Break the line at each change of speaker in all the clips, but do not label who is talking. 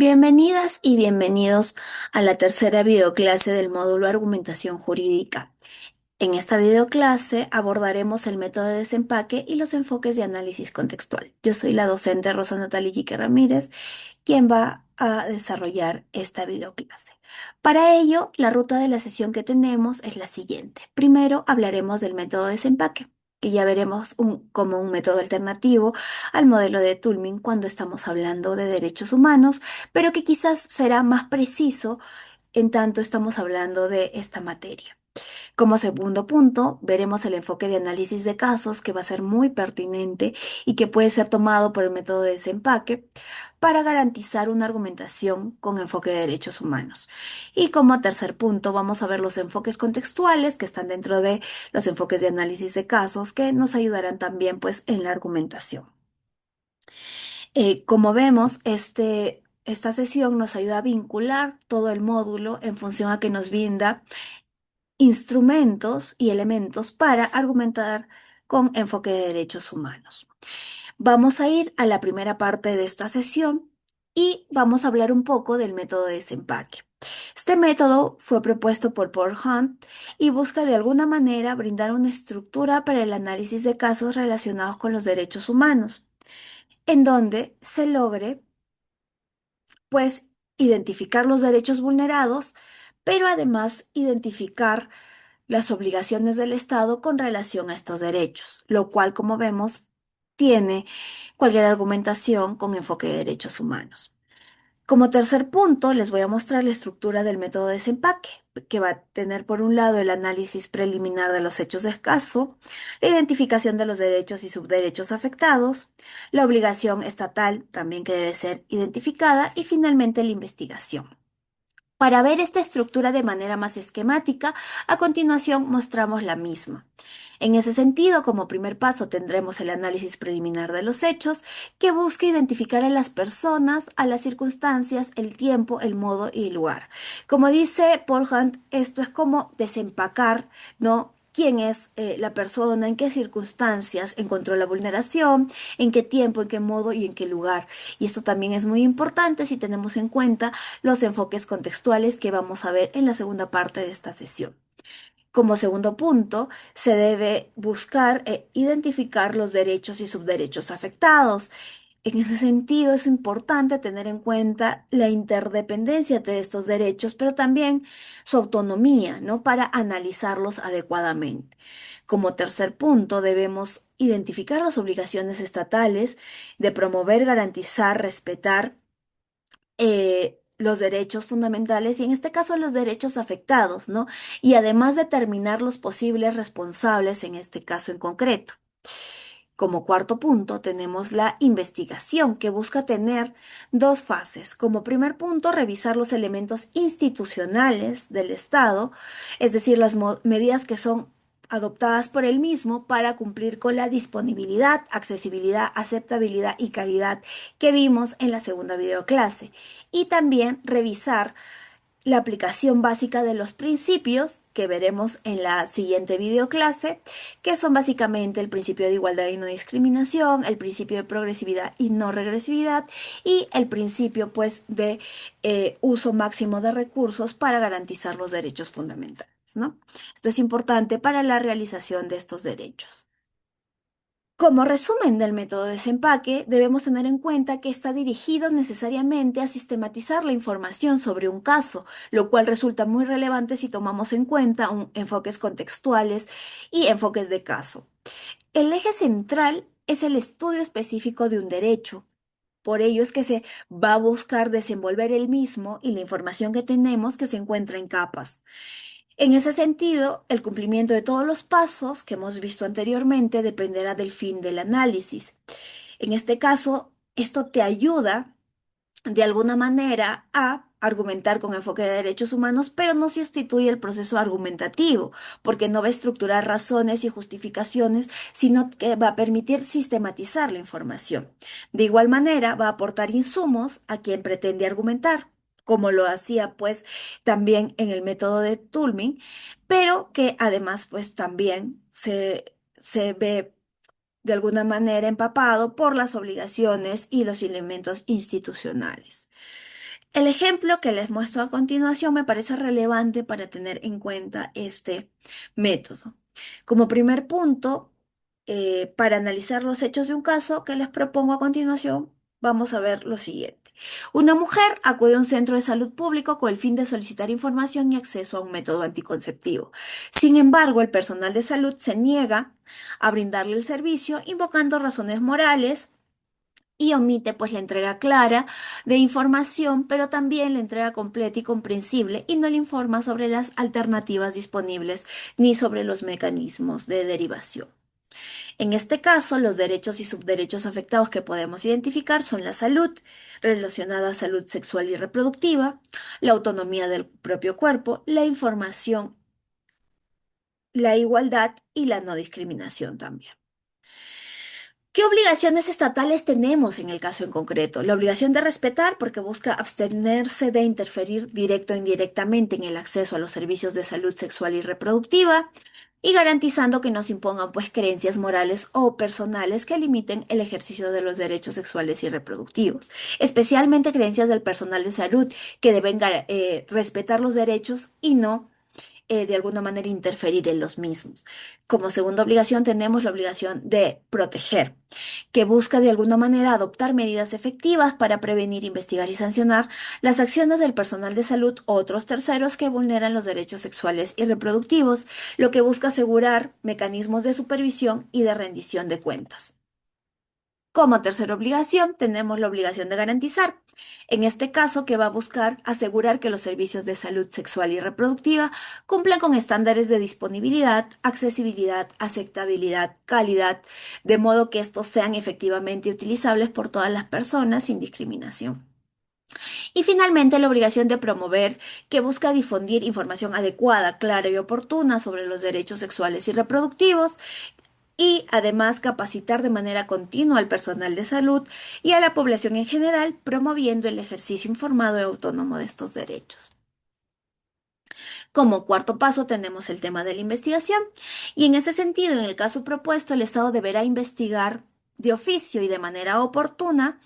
Bienvenidas y bienvenidos a la tercera videoclase del módulo Argumentación Jurídica. En esta videoclase abordaremos el método de desempaque y los enfoques de análisis contextual. Yo soy la docente Rosa Natalia Iquique Ramírez, quien va a desarrollar esta videoclase. Para ello, la ruta de la sesión que tenemos es la siguiente. Primero hablaremos del método de desempaque, que ya veremos como un método alternativo al modelo de Toulmin cuando estamos hablando de derechos humanos, pero que quizás será más preciso en tanto estamos hablando de esta materia. Como segundo punto, veremos el enfoque de análisis de casos que va a ser muy pertinente y que puede ser tomado por el método de desempaque para garantizar una argumentación con enfoque de derechos humanos. Y como tercer punto, vamos a ver los enfoques contextuales que están dentro de los enfoques de análisis de casos que nos ayudarán también pues en la argumentación. Como vemos, esta sesión nos ayuda a vincular todo el módulo en función a que nos brinda instrumentos y elementos para argumentar con enfoque de derechos humanos. Vamos a ir a la primera parte de esta sesión y vamos a hablar un poco del método de desempaque. Este método fue propuesto por Paul Hunt y busca de alguna manera brindar una estructura para el análisis de casos relacionados con los derechos humanos, en donde se logre, pues, identificar los derechos vulnerados, pero además identificar las obligaciones del Estado con relación a estos derechos, lo cual, como vemos, tiene cualquier argumentación con enfoque de derechos humanos. Como tercer punto, les voy a mostrar la estructura del método de desempaque, que va a tener por un lado el análisis preliminar de los hechos de caso, la identificación de los derechos y subderechos afectados, la obligación estatal también que debe ser identificada y finalmente la investigación. Para ver esta estructura de manera más esquemática, a continuación mostramos la misma. En ese sentido, como primer paso tendremos el análisis preliminar de los hechos, que busca identificar a las personas, a las circunstancias, el tiempo, el modo y el lugar. Como dice Paul Hunt, esto es como desempacar, ¿no? ¿Quién es la persona? ¿En qué circunstancias encontró la vulneración? ¿En qué tiempo? ¿En qué modo? ¿Y en qué lugar? Y esto también es muy importante si tenemos en cuenta los enfoques contextuales que vamos a ver en la segunda parte de esta sesión. Como segundo punto, se debe buscar e identificar los derechos y subderechos afectados. En ese sentido, es importante tener en cuenta la interdependencia de estos derechos, pero también su autonomía, ¿no? Para analizarlos adecuadamente. Como tercer punto, debemos identificar las obligaciones estatales de promover, garantizar, respetar los derechos fundamentales y en este caso los derechos afectados, ¿no? Y además determinar los posibles responsables en este caso en concreto. Como cuarto punto, tenemos la investigación, que busca tener dos fases. Como primer punto, revisar los elementos institucionales del Estado, es decir, las medidas que son adoptadas por él mismo para cumplir con la disponibilidad, accesibilidad, aceptabilidad y calidad que vimos en la segunda videoclase. Y también revisar la aplicación básica de los principios que veremos en la siguiente videoclase, que son básicamente el principio de igualdad y no discriminación, el principio de progresividad y no regresividad y el principio pues de uso máximo de recursos para garantizar los derechos fundamentales, ¿no? Esto es importante para la realización de estos derechos. Como resumen del método de desempaque, debemos tener en cuenta que está dirigido necesariamente a sistematizar la información sobre un caso, lo cual resulta muy relevante si tomamos en cuenta enfoques contextuales y enfoques de caso. El eje central es el estudio específico de un derecho. Por ello es que se va a buscar desenvolver el mismo y la información que tenemos que se encuentra en capas. En ese sentido, el cumplimiento de todos los pasos que hemos visto anteriormente dependerá del fin del análisis. En este caso, esto te ayuda de alguna manera a argumentar con enfoque de derechos humanos, pero no sustituye el proceso argumentativo, porque no va a estructurar razones y justificaciones, sino que va a permitir sistematizar la información. De igual manera, va a aportar insumos a quien pretende argumentar, como lo hacía pues también en el método de Toulmin, pero que además pues también se ve de alguna manera empapado por las obligaciones y los elementos institucionales. El ejemplo que les muestro a continuación me parece relevante para tener en cuenta este método. Como primer punto, para analizar los hechos de un caso que les propongo a continuación, vamos a ver lo siguiente. Una mujer acude a un centro de salud público con el fin de solicitar información y acceso a un método anticonceptivo. Sin embargo, el personal de salud se niega a brindarle el servicio, invocando razones morales y omite pues la entrega clara de información, pero también la entrega completa y comprensible y no le informa sobre las alternativas disponibles ni sobre los mecanismos de derivación. En este caso, los derechos y subderechos afectados que podemos identificar son la salud, relacionada a salud sexual y reproductiva, la autonomía del propio cuerpo, la información, la igualdad y la no discriminación también. ¿Qué obligaciones estatales tenemos en el caso en concreto? La obligación de respetar porque busca abstenerse de interferir directo o indirectamente en el acceso a los servicios de salud sexual y reproductiva y garantizando que no se impongan pues creencias morales o personales que limiten el ejercicio de los derechos sexuales y reproductivos, especialmente creencias del personal de salud que deben respetar los derechos y no de alguna manera interferir en los mismos. Como segunda obligación tenemos la obligación de proteger, que busca de alguna manera adoptar medidas efectivas para prevenir, investigar y sancionar las acciones del personal de salud o otros terceros que vulneran los derechos sexuales y reproductivos, lo que busca asegurar mecanismos de supervisión y de rendición de cuentas. Como tercera obligación, tenemos la obligación de garantizar, en este caso que va a buscar asegurar que los servicios de salud sexual y reproductiva cumplan con estándares de disponibilidad, accesibilidad, aceptabilidad, calidad, de modo que estos sean efectivamente utilizables por todas las personas sin discriminación. Y finalmente, la obligación de promover, que busca difundir información adecuada, clara y oportuna sobre los derechos sexuales y reproductivos, y además capacitar de manera continua al personal de salud y a la población en general, promoviendo el ejercicio informado y autónomo de estos derechos. Como cuarto paso tenemos el tema de la investigación y en ese sentido, en el caso propuesto, el Estado deberá investigar de oficio y de manera oportuna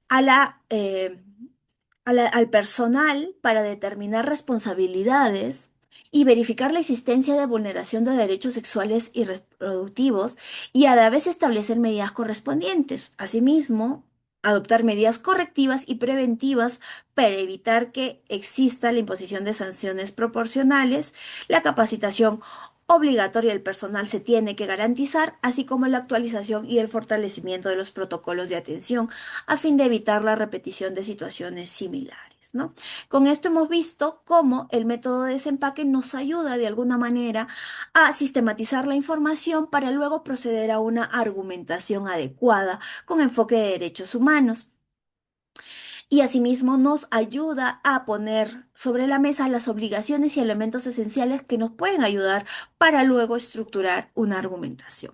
a al personal para determinar responsabilidades y verificar la existencia de vulneración de derechos sexuales y reproductivos y a la vez establecer medidas correspondientes. Asimismo, adoptar medidas correctivas y preventivas para evitar que exista la imposición de sanciones proporcionales, la capacitación obligatoria del personal se tiene que garantizar, así como la actualización y el fortalecimiento de los protocolos de atención a fin de evitar la repetición de situaciones similares, ¿no? Con esto hemos visto cómo el método de desempaque nos ayuda de alguna manera a sistematizar la información para luego proceder a una argumentación adecuada con enfoque de derechos humanos. Y asimismo nos ayuda a poner sobre la mesa las obligaciones y elementos esenciales que nos pueden ayudar para luego estructurar una argumentación.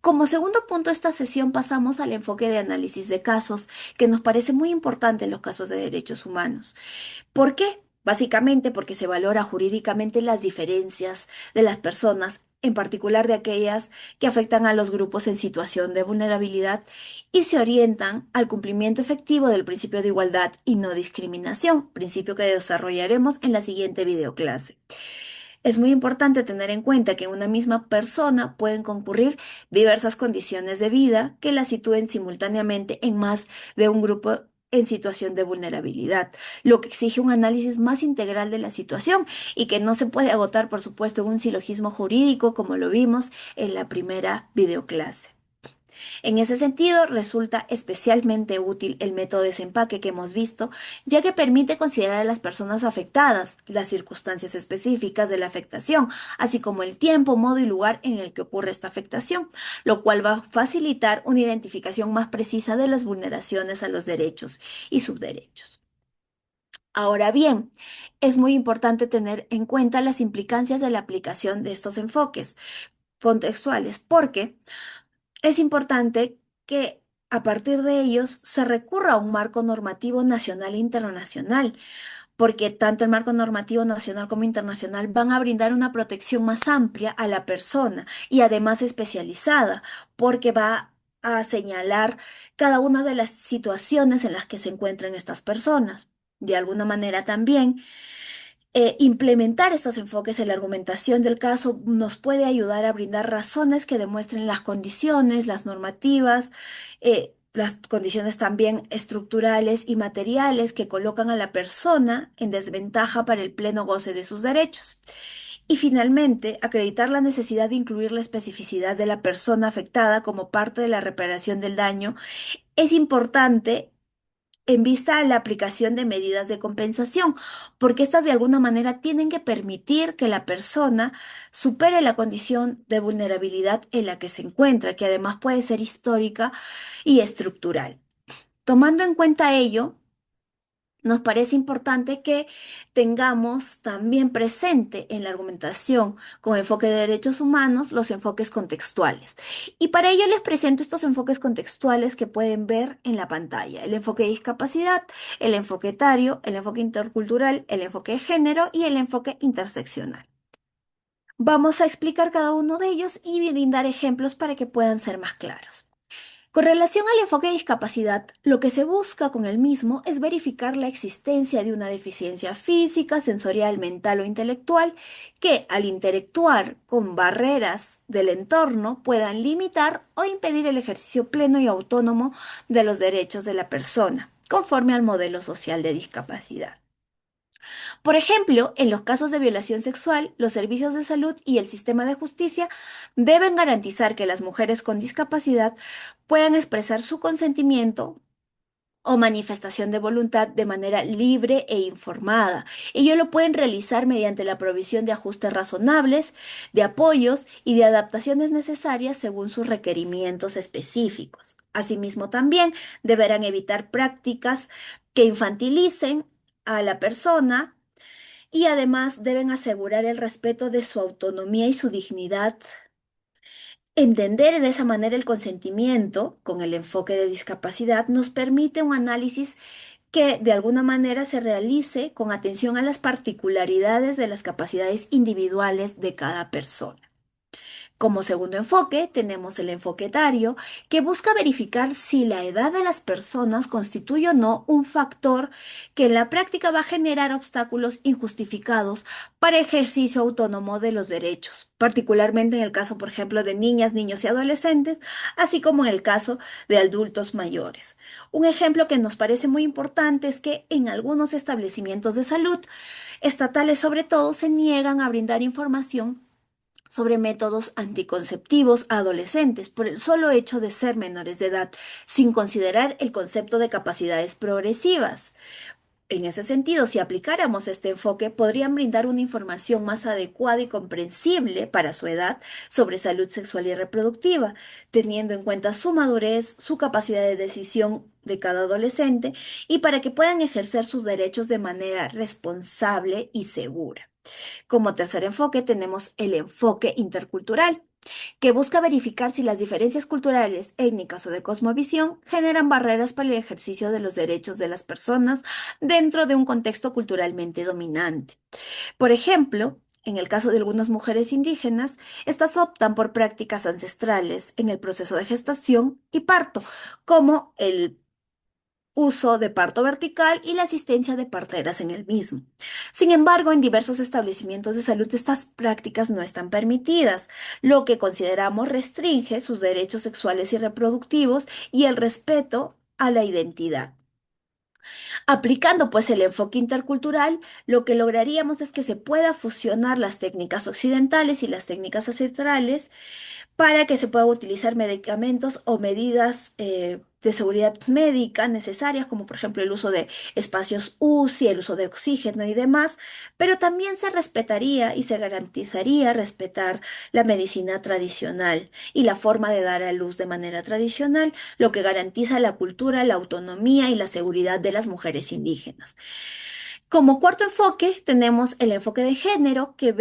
Como segundo punto de esta sesión pasamos al enfoque de análisis de casos, que nos parece muy importante en los casos de derechos humanos. ¿Por qué? Básicamente porque se valora jurídicamente las diferencias de las personas, en particular de aquellas que afectan a los grupos en situación de vulnerabilidad, y se orientan al cumplimiento efectivo del principio de igualdad y no discriminación, principio que desarrollaremos en la siguiente videoclase. Es muy importante tener en cuenta que en una misma persona pueden concurrir diversas condiciones de vida que la sitúen simultáneamente en más de un grupo en situación de vulnerabilidad, lo que exige un análisis más integral de la situación y que no se puede agotar, por supuesto, en un silogismo jurídico como lo vimos en la primera videoclase. En ese sentido, resulta especialmente útil el método de desempaque que hemos visto, ya que permite considerar a las personas afectadas, las circunstancias específicas de la afectación, así como el tiempo, modo y lugar en el que ocurre esta afectación, lo cual va a facilitar una identificación más precisa de las vulneraciones a los derechos y subderechos. Ahora bien, es muy importante tener en cuenta las implicancias de la aplicación de estos enfoques contextuales, porque es importante que a partir de ellos se recurra a un marco normativo nacional e internacional, porque tanto el marco normativo nacional como internacional van a brindar una protección más amplia a la persona y además especializada, porque va a señalar cada una de las situaciones en las que se encuentran estas personas. De alguna manera también implementar estos enfoques en la argumentación del caso nos puede ayudar a brindar razones que demuestren las condiciones, las normativas, las condiciones también estructurales y materiales que colocan a la persona en desventaja para el pleno goce de sus derechos. Y finalmente, acreditar la necesidad de incluir la especificidad de la persona afectada como parte de la reparación del daño es importante en vista a la aplicación de medidas de compensación, porque estas de alguna manera tienen que permitir que la persona supere la condición de vulnerabilidad en la que se encuentra, que además puede ser histórica y estructural. Tomando en cuenta ello, nos parece importante que tengamos también presente en la argumentación con enfoque de derechos humanos los enfoques contextuales. Y para ello les presento estos enfoques contextuales que pueden ver en la pantalla. El enfoque de discapacidad, el enfoque etario, el enfoque intercultural, el enfoque de género y el enfoque interseccional. Vamos a explicar cada uno de ellos y brindar ejemplos para que puedan ser más claros. Con relación al enfoque de discapacidad, lo que se busca con el mismo es verificar la existencia de una deficiencia física, sensorial, mental o intelectual que, al interactuar con barreras del entorno, puedan limitar o impedir el ejercicio pleno y autónomo de los derechos de la persona, conforme al modelo social de discapacidad. Por ejemplo, en los casos de violación sexual, los servicios de salud y el sistema de justicia deben garantizar que las mujeres con discapacidad puedan expresar su consentimiento o manifestación de voluntad de manera libre e informada. Ello lo pueden realizar mediante la provisión de ajustes razonables, de apoyos y de adaptaciones necesarias según sus requerimientos específicos. Asimismo, también deberán evitar prácticas que infantilicen a la persona y además deben asegurar el respeto de su autonomía y su dignidad. Entender de esa manera el consentimiento con el enfoque de discapacidad nos permite un análisis que de alguna manera se realice con atención a las particularidades de las capacidades individuales de cada persona. Como segundo enfoque, tenemos el enfoque etario, que busca verificar si la edad de las personas constituye o no un factor que en la práctica va a generar obstáculos injustificados para ejercicio autónomo de los derechos, particularmente en el caso, por ejemplo, de niñas, niños y adolescentes, así como en el caso de adultos mayores. Un ejemplo que nos parece muy importante es que en algunos establecimientos de salud, estatales sobre todo, se niegan a brindar información sobre métodos anticonceptivos a adolescentes por el solo hecho de ser menores de edad, sin considerar el concepto de capacidades progresivas. En ese sentido, si aplicáramos este enfoque, podrían brindar una información más adecuada y comprensible para su edad sobre salud sexual y reproductiva, teniendo en cuenta su madurez, su capacidad de decisión de cada adolescente y para que puedan ejercer sus derechos de manera responsable y segura. Como tercer enfoque tenemos el enfoque intercultural, que busca verificar si las diferencias culturales, étnicas o de cosmovisión generan barreras para el ejercicio de los derechos de las personas dentro de un contexto culturalmente dominante. Por ejemplo, en el caso de algunas mujeres indígenas, estas optan por prácticas ancestrales en el proceso de gestación y parto, como el uso de parto vertical y la asistencia de parteras en el mismo. Sin embargo, en diversos establecimientos de salud estas prácticas no están permitidas, lo que consideramos restringe sus derechos sexuales y reproductivos y el respeto a la identidad. Aplicando pues el enfoque intercultural, lo que lograríamos es que se pueda fusionar las técnicas occidentales y las técnicas ancestrales para que se puedan utilizar medicamentos o medidas de seguridad médica necesarias, como por ejemplo el uso de espacios UCI, el uso de oxígeno y demás, pero también se respetaría y se garantizaría respetar la medicina tradicional y la forma de dar a luz de manera tradicional, lo que garantiza la cultura, la autonomía y la seguridad de las mujeres indígenas. Como cuarto enfoque, tenemos el enfoque de género que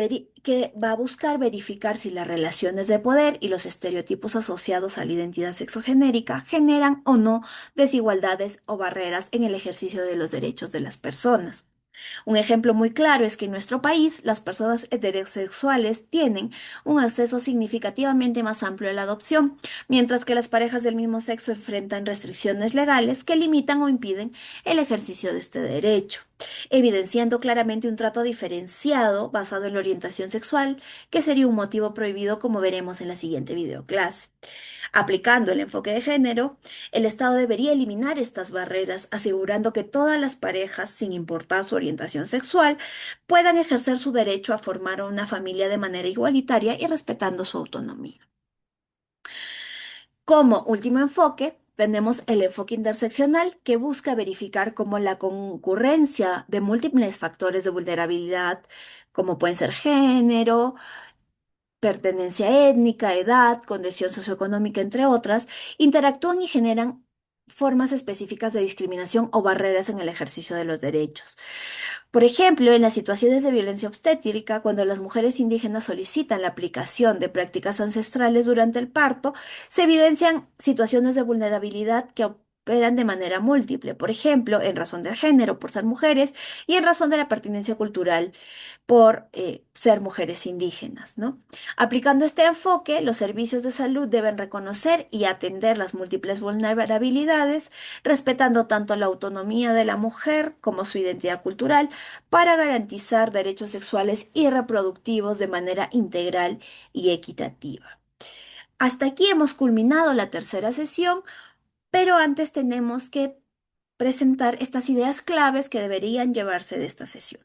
va a buscar verificar si las relaciones de poder y los estereotipos asociados a la identidad sexogenérica generan o no desigualdades o barreras en el ejercicio de los derechos de las personas. Un ejemplo muy claro es que en nuestro país las personas heterosexuales tienen un acceso significativamente más amplio a la adopción, mientras que las parejas del mismo sexo enfrentan restricciones legales que limitan o impiden el ejercicio de este derecho, evidenciando claramente un trato diferenciado basado en la orientación sexual, que sería un motivo prohibido como veremos en la siguiente videoclase. Aplicando el enfoque de género, el Estado debería eliminar estas barreras, asegurando que todas las parejas, sin importar su orientación sexual, puedan ejercer su derecho a formar una familia de manera igualitaria y respetando su autonomía. Como último enfoque, tenemos el enfoque interseccional, que busca verificar cómo la concurrencia de múltiples factores de vulnerabilidad, como pueden ser género, pertenencia étnica, edad, condición socioeconómica, entre otras, interactúan y generan formas específicas de discriminación o barreras en el ejercicio de los derechos. Por ejemplo, en las situaciones de violencia obstétrica, cuando las mujeres indígenas solicitan la aplicación de prácticas ancestrales durante el parto, se evidencian situaciones de vulnerabilidad que operan de manera múltiple, por ejemplo, en razón del género, por ser mujeres, y en razón de la pertinencia cultural, por ser mujeres indígenas, ¿no? Aplicando este enfoque, los servicios de salud deben reconocer y atender las múltiples vulnerabilidades, respetando tanto la autonomía de la mujer como su identidad cultural, para garantizar derechos sexuales y reproductivos de manera integral y equitativa. Hasta aquí hemos culminado la tercera sesión, pero antes tenemos que presentar estas ideas claves que deberían llevarse de esta sesión.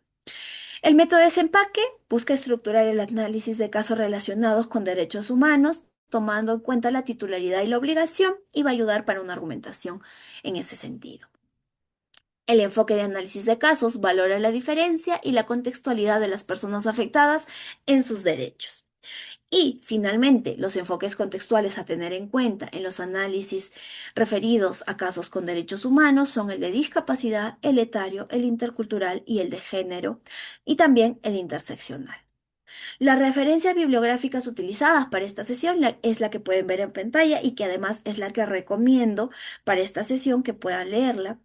El método de desempaque busca estructurar el análisis de casos relacionados con derechos humanos, tomando en cuenta la titularidad y la obligación, y va a ayudar para una argumentación en ese sentido. El enfoque de análisis de casos valora la diferencia y la contextualidad de las personas afectadas en sus derechos. Y, finalmente, los enfoques contextuales a tener en cuenta en los análisis referidos a casos con derechos humanos son el de discapacidad, el etario, el intercultural y el de género, y también el interseccional. Las referencias bibliográficas utilizadas para esta sesión es la que pueden ver en pantalla, y que además es la que recomiendo para esta sesión que puedan leerla.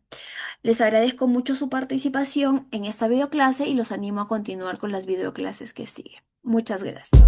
Les agradezco mucho su participación en esta videoclase y los animo a continuar con las videoclases que siguen. Muchas gracias.